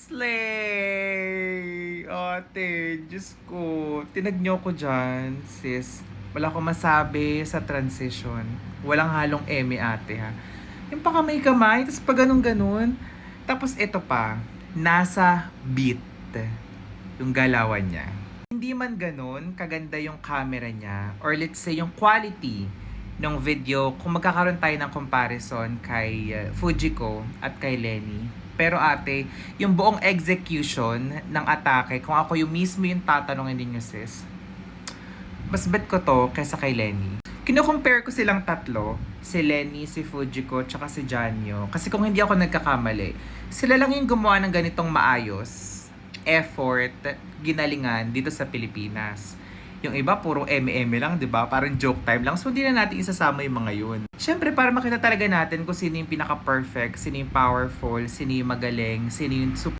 Slay! Ate, Diyos ko. Tinag niyo ko dyan, sis. Wala akong masabi sa transition. Walang halong eme, ate, ha. Yung pa kamay-kamay, tapos pa ganun-ganun. Tapos ito pa, nasa beat yung galawan niya. Hindi man ganun, kaganda yung camera niya, or let's say yung quality ng video, kung magkakaroon tayo ng comparison kay Fujiko at kay Lenny. Pero ate, yung buong execution ng atake, kung ako yung mismo yung tatanungin ninyo sis, mas bet ko to kaysa kay Lenny. Kino-compare ko silang tatlo, si Lenny, si Fujiko, tsaka si Janyo. Kasi kung hindi ako nagkakamali, sila lang yung gumawa ng ganitong maayos, effort, ginalingan dito sa Pilipinas. Yung iba, puro eme-eme lang, di ba? Parang joke time lang. So, hindi na natin isasama yung mga yun. Siyempre, para makita talaga natin kung sino yung pinaka-perfect, sino yung powerful, sino yung magaling, sino yung super